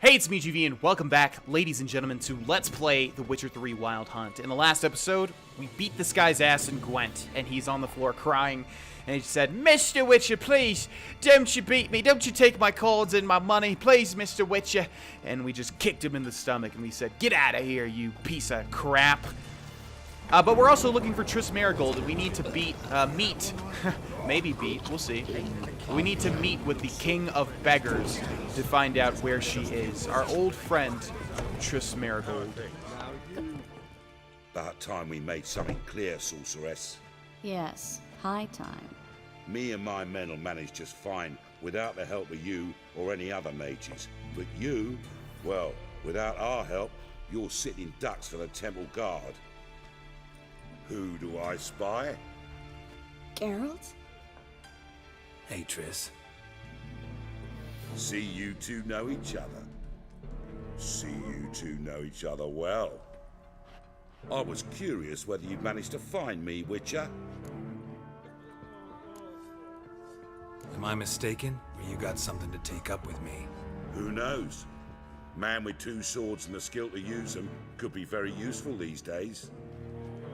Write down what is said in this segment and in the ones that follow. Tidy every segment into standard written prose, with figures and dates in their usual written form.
Hey, it's me, GV, and welcome back, ladies and gentlemen, to Let's Play The Witcher 3 Wild Hunt. In the last episode, we beat this guy's ass in Gwent, and he's on the floor crying, and he said, Mr. Witcher, please, don't you beat me, don't you take my cords and my money, please, Mr. Witcher. And we just kicked him in the stomach, and we said, get out of here, you piece of crap. But we're also looking for Triss Merigold, and we need to meet, maybe beat, we'll see. We need to meet with the King of Beggars to find out where she is. Our old friend, Triss Merigold. About time we made something clear, sorceress. Yes, high time. Me and my men will manage just fine without the help of you or any other mages. But you, well, without our help, you're sitting ducks for the temple guard. Who do I spy? Geralt? Hey, Triss. See you two know each other. See you two know each other well. I was curious whether you'd managed to find me, Witcher. Am I mistaken? Or you got something to take up with me? Who knows? Man with two swords and the skill to use them could be very useful these days.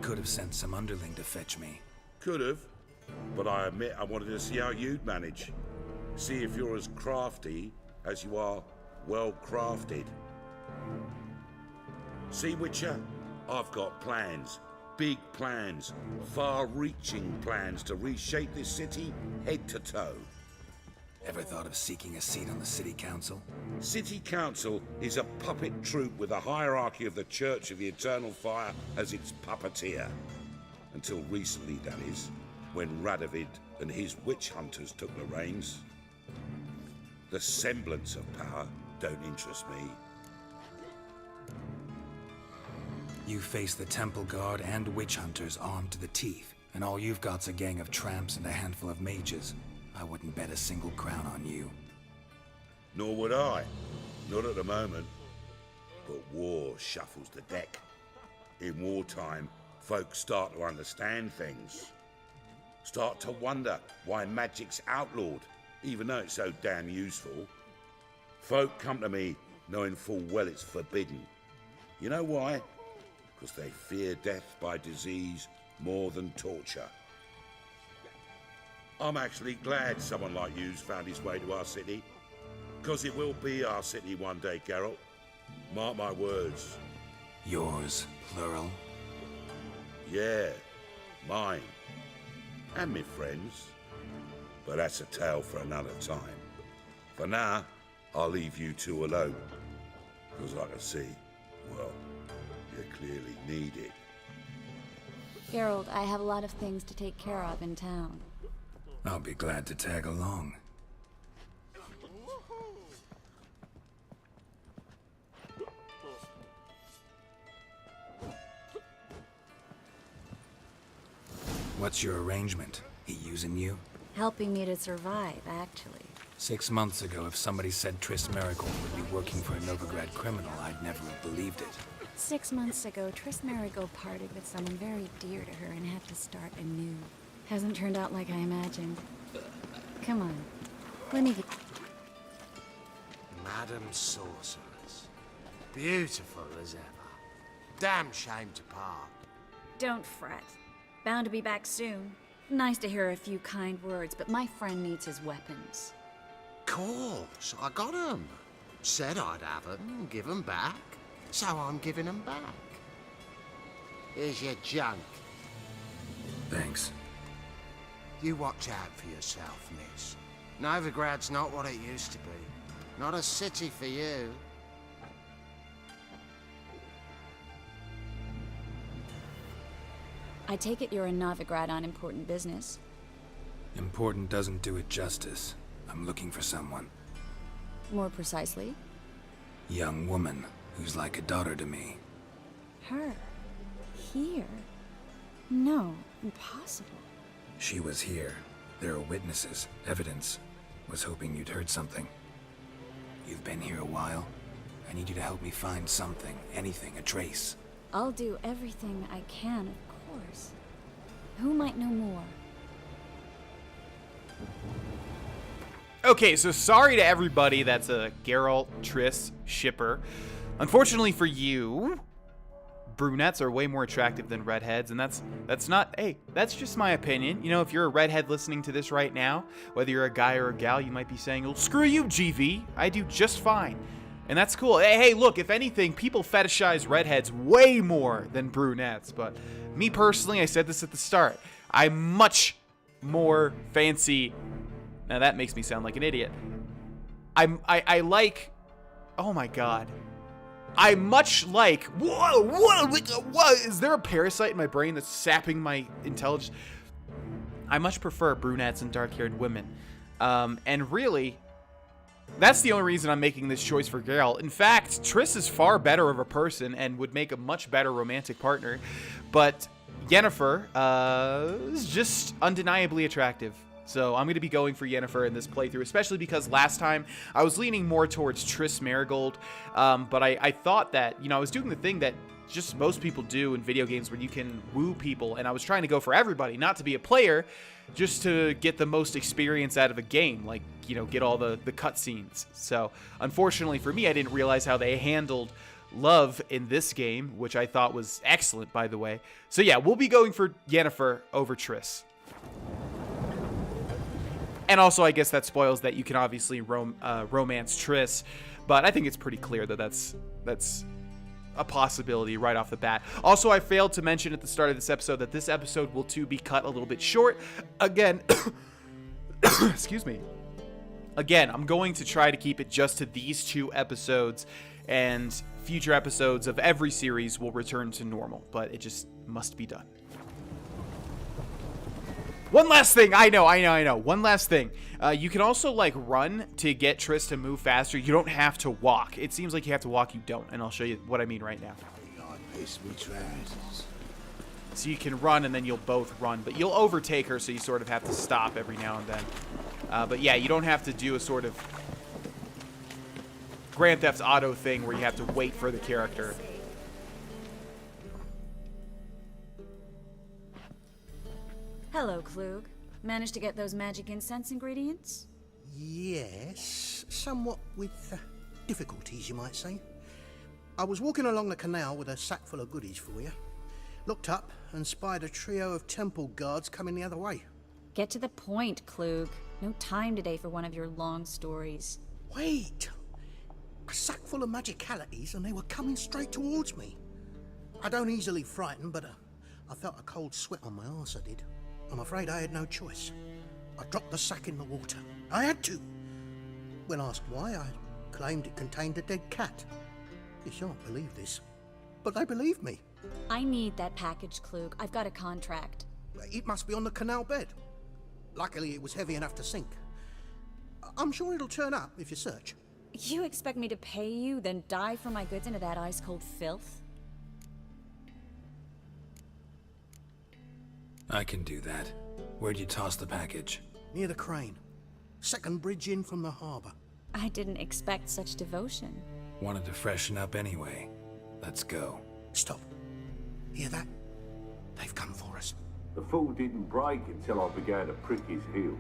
Could have sent some underling to fetch me. Could have, but I admit I wanted to see how you'd manage. See if you're as crafty as you are well-crafted. See, Witcher, I've got plans. Big plans. Far-reaching plans to reshape this city head to toe. Ever thought of seeking a seat on the city council? City Council is a puppet troupe with a hierarchy of the Church of the Eternal Fire as its puppeteer. Until recently, that is, when Radovid and his witch hunters took the reins. The semblance of power don't interest me. You face the temple guard and witch hunters armed to the teeth, and all you've got's a gang of tramps and a handful of mages. I wouldn't bet a single crown on you. Nor would I. Not at the moment. But war shuffles the deck. In wartime, folks start to understand things. Start to wonder why magic's outlawed, even though it's so damn useful. Folk come to me knowing full well it's forbidden. You know why? Because they fear death by disease more than torture. I'm actually glad someone like you's found his way to our city. Because it will be our city one day, Geralt. Mark my words. Yours, plural? Yeah, mine. And me friends. But that's a tale for another time. For now, I'll leave you two alone. Because I can see, well, you clearly need it. Geralt, I have a lot of things to take care of in town. I'll be glad to tag along. What's your arrangement? He using you? Helping me to survive, actually. 6 months ago, if somebody said Triss Merigold would be working for a Novigrad criminal, I'd never have believed it. 6 months ago, Triss Merigold parted with someone very dear to her and had to start anew. Hasn't turned out like I imagined. Come on, let me get... Madam Sorceress. Beautiful as ever. Damn shame to part. Don't fret. Bound to be back soon. Nice to hear a few kind words, but my friend needs his weapons. Course, I got 'em. Said I'd have 'em and give 'em back. So I'm giving 'em back. Here's your junk. Thanks. You watch out for yourself, miss. Novigrad's not what it used to be. Not a city for you. I take it you're in Novigrad on important business. Important doesn't do it justice. I'm looking for someone. More precisely? Young woman who's like a daughter to me. Her? Here? No, impossible. She was here. There are witnesses, evidence. Was hoping you'd heard something. You've been here a while. I need you to help me find something, anything, a trace. I'll do everything I can, of course. Who might know more? Okay, so sorry to everybody that's a Geralt Triss shipper. Unfortunately for you, brunettes are way more attractive than redheads, and that's not, hey, that's just my opinion. You know, if you're a redhead listening to this right now, whether you're a guy or a gal, you might be saying, well, screw you, GV. I do just fine. And that's cool. Hey, look, if anything, people fetishize redheads way more than brunettes, but me personally, I said this at the start, I'm much more fancy. Now that makes me sound like an idiot. I like, oh my god. I much like, whoa, is there a parasite in my brain that's sapping my intelligence? I much prefer brunettes and dark-haired women. And really, that's the only reason I'm making this choice for Geralt. In fact, Triss is far better of a person and would make a much better romantic partner. But Yennefer is just undeniably attractive. So I'm going to be going for Yennefer in this playthrough, especially because last time I was leaning more towards Triss Merigold. But I thought that, you know, I was doing the thing that just most people do in video games where you can woo people. And I was trying to go for everybody, not to be a player, just to get the most experience out of a game. Like, you know, get all the cutscenes. So unfortunately for me, I didn't realize how they handled love in this game, which I thought was excellent, by the way. So yeah, we'll be going for Yennefer over Triss. And also, I guess that spoils that you can obviously romance Triss, but I think it's pretty clear that that's a possibility right off the bat. Also, I failed to mention at the start of this episode that this episode will too be cut a little bit short. Again, excuse me. Again, I'm going to try to keep it just to these 2 episodes, and future episodes of every series will return to normal, but it just must be done. One last thing. I know. One last thing. You can also, like, run to get Triss to move faster. You don't have to walk. It seems like you have to walk. You don't. And I'll show you what I mean right now. So you can run, and then you'll both run. But you'll overtake her, so you sort of have to stop every now and then. But yeah, you don't have to do a sort of Grand Theft Auto thing where you have to wait for the character. Hello, Klug. Managed to get those magic incense ingredients? Yes, somewhat with difficulties, you might say. I was walking along the canal with a sack full of goodies for you. Looked up and spied a trio of temple guards coming the other way. Get to the point, Klug. No time today for one of your long stories. Wait! A sack full of magicalities and they were coming straight towards me. I don't easily frighten, but I felt a cold sweat on my arse, I did. I'm afraid I had no choice. I dropped the sack in the water. I had to. When asked why, I claimed it contained a dead cat. You shan't believe this, but they believed me. I need that package, Klug. I've got a contract. It must be on the canal bed. Luckily, it was heavy enough to sink. I'm sure it'll turn up if you search. You expect me to pay you, then dive for my goods into that ice-cold filth? I can do that. Where'd you toss the package? Near the crane. Second bridge in from the harbour. I didn't expect such devotion. Wanted to freshen up anyway. Let's go. Stop. Hear that? They've come for us. The fool didn't break until I began to prick his heels.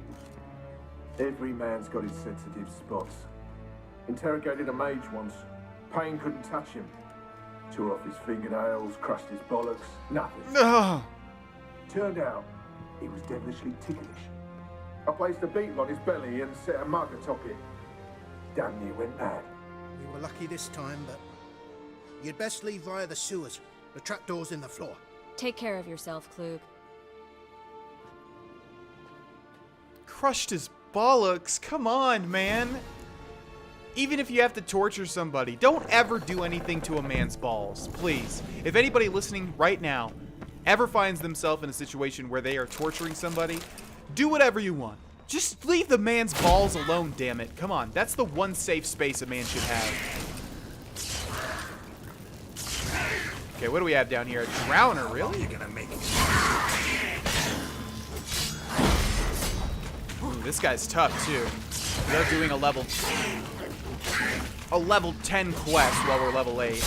Every man's got his sensitive spots. Interrogated a mage once. Pain couldn't touch him. Tore off his fingernails, crushed his bollocks, nothing. No. Turned out, he was devilishly ticklish. I placed a beetle on his belly and set a mug atop it. Damn near went mad. We were lucky this time, but you'd best leave via the sewers. The trapdoor's in the floor. Take care of yourself, Klug. Crushed his bollocks. Come on, man. Even if you have to torture somebody, don't ever do anything to a man's balls, please. If anybody listening right now ever finds themselves in a situation where they are torturing somebody, do whatever you want. Just leave the man's balls alone, damn it. Come on, that's the one safe space a man should have. Okay, what do we have down here? A drowner, really? You're gonna make it. Ooh, this guy's tough, too. They're doing a level 10 quest while we're level 8.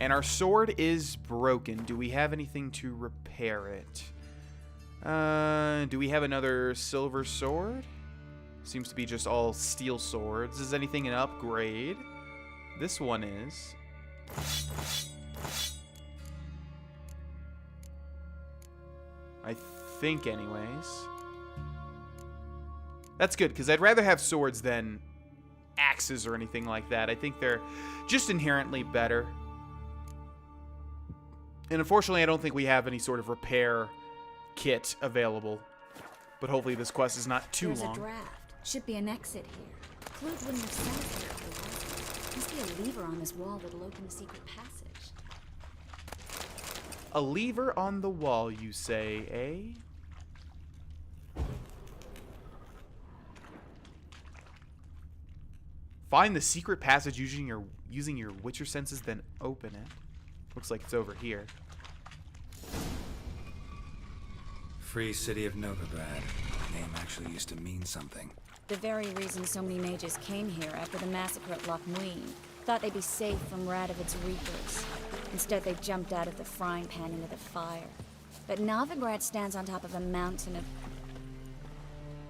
And our sword is broken. Do we have anything to repair it? Do we have another silver sword? Seems to be just all steel swords. Is anything an upgrade? This one is. I think anyways. That's good, because I'd rather have swords than axes or anything like that. I think they're just inherently better. And unfortunately, I don't think we have any sort of repair kit available. But hopefully this quest is not too long. There's a draft. Should be an exit here. Clue wouldn't have said it if there wasn't. Must be a lever on this wall that'll open the secret passage. A lever on the wall, you say, eh? Find the secret passage using your Witcher senses, then open it. Looks like it's over here. Free city of Novigrad. The name actually used to mean something. The very reason so many mages came here after the massacre at Loch Muin. Thought they'd be safe from Radovid's reapers. Instead, they jumped out of the frying pan into the fire. But Novigrad stands on top of a mountain of...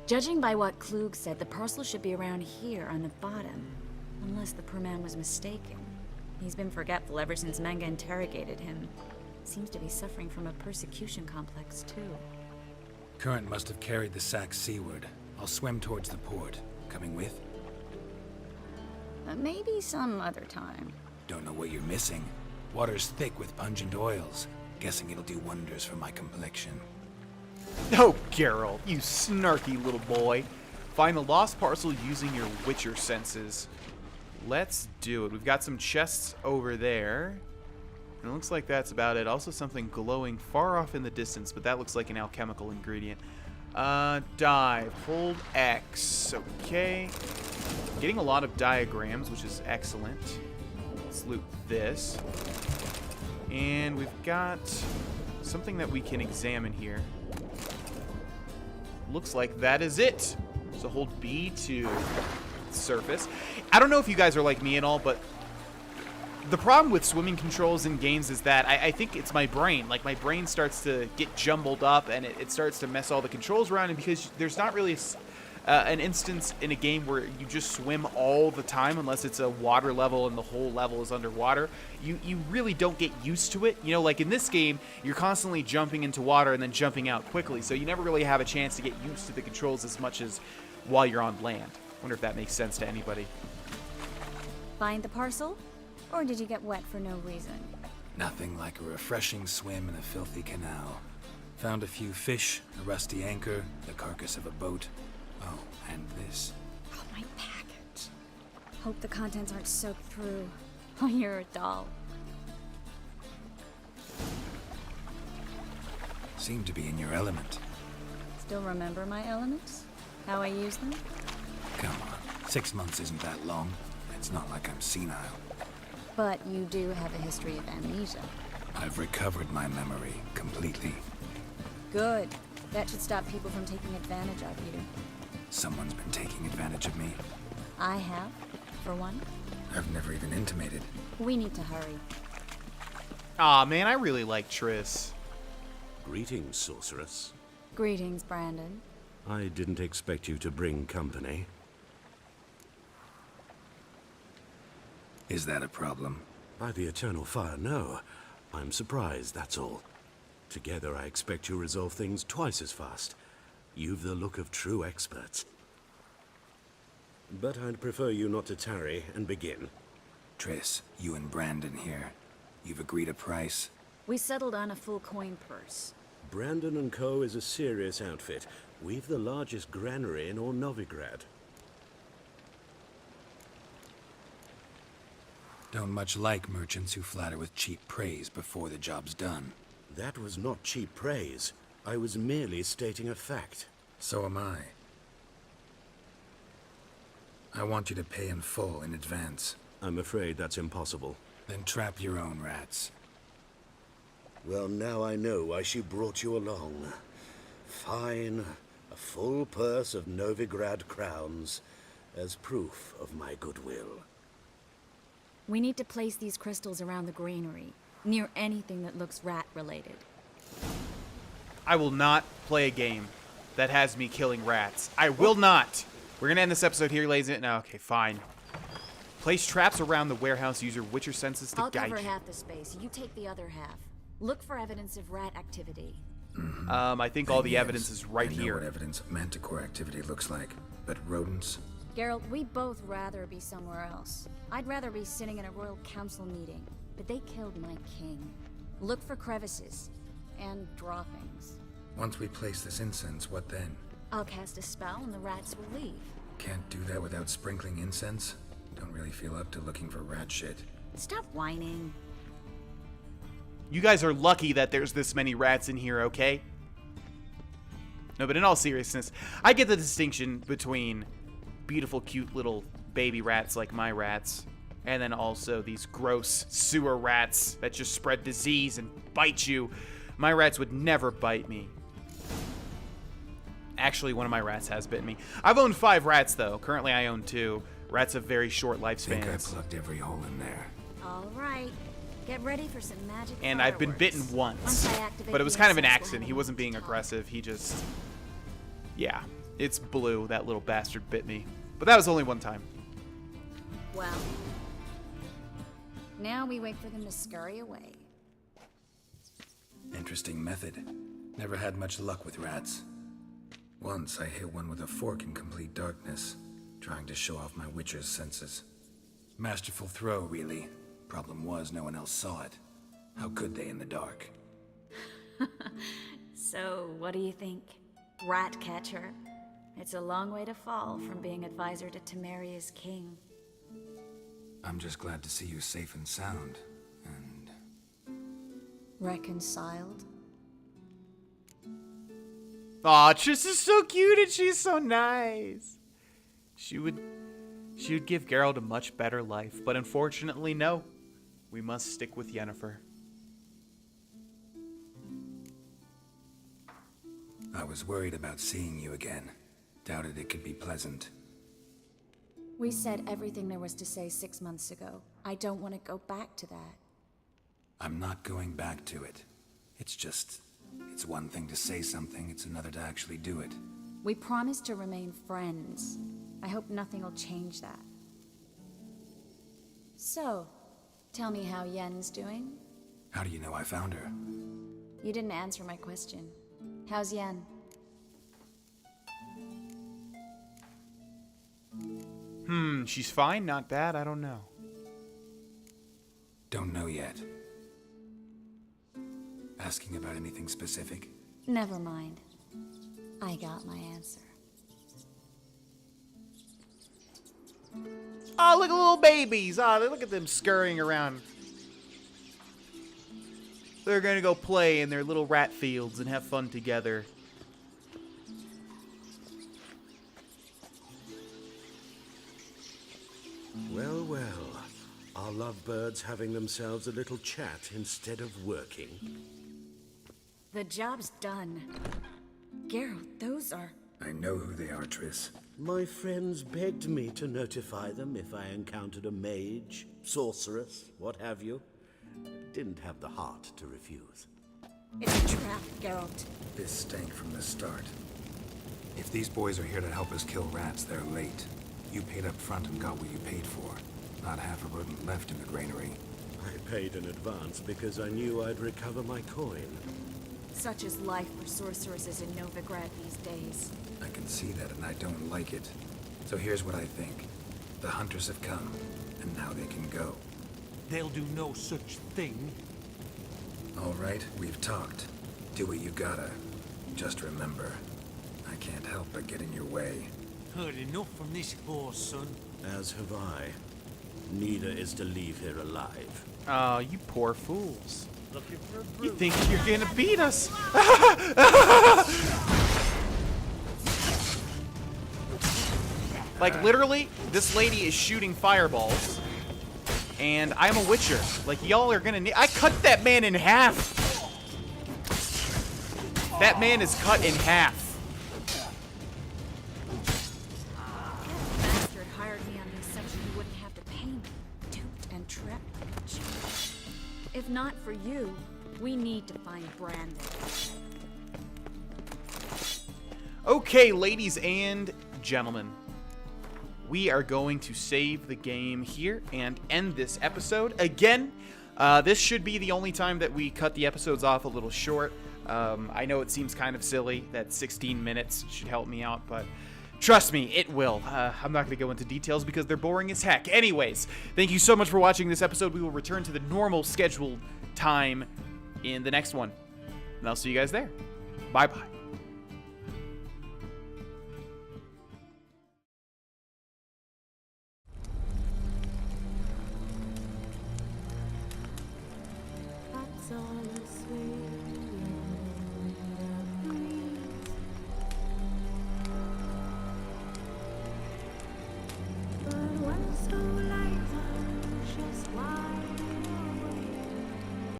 Judging by what Klug said, the parcel should be around here on the bottom. Unless the poor man was mistaken. He's been forgetful ever since Manga interrogated him. Seems to be suffering from a persecution complex, too. Current must have carried the sack seaward. I'll swim towards the port. Coming with? Maybe some other time. Don't know what you're missing. Water's thick with pungent oils. Guessing it'll do wonders for my complexion. Oh, Geralt, you snarky little boy. Find the lost parcel using your Witcher senses. Let's do it. We've got some chests over there. And it looks like that's about it. Also something glowing far off in the distance, but that looks like an alchemical ingredient. Dive. Hold X. Okay. Getting a lot of diagrams, which is excellent. Let's loot this. And we've got something that we can examine here. Looks like that is it. So hold B to surface. I don't know if you guys are like me at all, but the problem with swimming controls in games is that I think it's my brain. Like, my brain starts to get jumbled up, and it starts to mess all the controls around. And because there's not really an instance in a game where you just swim all the time, unless it's a water level and the whole level is underwater, you really don't get used to it. You know, like in this game, you're constantly jumping into water and then jumping out quickly, so you never really have a chance to get used to the controls as much as while you're on land. Wonder if that makes sense to anybody. Find the parcel? Or did you get wet for no reason? Nothing like a refreshing swim in a filthy canal. Found a few fish, a rusty anchor, the carcass of a boat. Oh, and this. Oh, my package. Hope the contents aren't soaked through. Oh, you're a doll. Seem to be in your element. Still remember my elements? How I use them? Come on, 6 months isn't that long. It's not like I'm senile. But you do have a history of amnesia. I've recovered my memory completely. Good. That should stop people from taking advantage of you. Someone's been taking advantage of me. I have, for one. I've never even intimated. We need to hurry. Aw, man, I really like Triss. Greetings, sorceress. Greetings, Brandon. I didn't expect you to bring company. Is that a problem? By the eternal fire, no. I'm surprised, that's all. Together, I expect you resolve things twice as fast. You've the look of true experts. But I'd prefer you not to tarry and begin. Triss, you and Brandon here. You've agreed a price? We settled on a full coin purse. Brandon & Co. is a serious outfit. We've the largest granary in all Novigrad. Don't much like merchants who flatter with cheap praise before the job's done. That was not cheap praise. I was merely stating a fact. So am I. I want you to pay in full in advance. I'm afraid that's impossible. Then trap your own rats. Well, now I know why she brought you along. Fine. A full purse of Novigrad crowns as proof of my goodwill. We need to place these crystals around the granary, near anything that looks rat-related. I will not play a game that has me killing rats. I will not. We're gonna end this episode here, ladies and gentlemen. No, okay, fine. Place traps around the warehouse. Use your Witcher senses to I'll guide cover you. half the space. You take the other half. Look for evidence of rat activity. I think all the Thing evidence is right I know here. what evidence of manticore activity looks like, but rodents? Geralt, we'd both rather be somewhere else. I'd rather be sitting in a royal council meeting, but they killed my king. Look for crevices and droppings. Once we place this incense, what then? I'll cast a spell and the rats will leave. Can't do that without sprinkling incense? Don't really feel up to looking for rat shit. Stop whining. You guys are lucky that there's this many rats in here, okay? No, but in all seriousness, I get the distinction between beautiful, cute little baby rats like my rats, and then also these gross sewer rats that just spread disease and bite you. My rats would never bite me. Actually, one of my rats has bitten me. I've owned 5 rats, though. Currently, I own 2. Rats have very short I think I lifespans. plugged every hole in there. All right. Get ready for some magic And I've been bitten fireworks. once. I activate But it was the kind of an incense, we'll accident. have He a wasn't being talk. aggressive. He just... Yeah. It's blue. That little bastard bit me. But that was only one time. Well, now we wait for them to scurry away. Interesting method. Never had much luck with rats. Once I hit one with a fork in complete darkness, trying to show off my Witcher's senses. Masterful throw, really. Problem was, no one else saw it. How could they in the dark? So, what do you think? Rat catcher? It's a long way to fall from being advisor to Temeria's king. I'm just glad to see you safe and sound. And Reconciled? Aw, Triss is so cute and she's so nice. She would give Geralt a much better life, but unfortunately, no. We must stick with Yennefer. I was worried about seeing you again. Doubted it could be pleasant. We said everything there was to say 6 months ago. I don't want to go back to that. I'm not going back to it. It's one thing to say something, it's another to actually do it. We promised to remain friends. I hope nothing will change that. So, tell me how Yen's doing? How do you know I found her? You didn't answer my question. How's Yen? She's fine, not bad, I don't know. Don't know yet. Asking about anything specific? Never mind. I got my answer. Oh, look at little babies. Oh, look at them scurrying around. They're gonna go play in their little rat fields and have fun together. Well, well. Are lovebirds having themselves a little chat instead of working? The job's done. Geralt, those are... I know who they are, Triss. My friends begged me to notify them if I encountered a mage, sorceress, what have you. Didn't have the heart to refuse. It's a trap, Geralt. This stank from the start. If these boys are here to help us kill rats, they're late. You paid up front and got what you paid for. Not half a rodent left in the granary. I paid in advance because I knew I'd recover my coin. Such is life for sorceresses in Novigrad these days. I can see that and I don't like it. So here's what I think. The hunters have come, and now they can go. They'll do no such thing. All right, we've talked. Do what you gotta. Just remember, I can't help but get in your way. Heard enough from this boar, son. As have I. Neither is to leave here alive. Oh, you poor fools. Looking for a You brew. think you're gonna beat us? Like, literally, this lady is shooting fireballs. And I'm a witcher. Like, y'all are gonna need... I cut that man in half! That man is cut in half. Bastard hired me on the assumption he wouldn't have to pay me. Duped and tricked. for you, we need to find Brandon. Okay, ladies and gentlemen, we are going to save the game here and end this episode. Again, this should be the only time that we cut the episodes off a little short. I know it seems kind of silly that 16 minutes should help me out, but trust me, it will. I'm not going to go into details because they're boring as heck. Anyways, thank you so much for watching this episode. We will return to the normal scheduled time in the next one. And I'll see you guys there. Bye-bye. That's all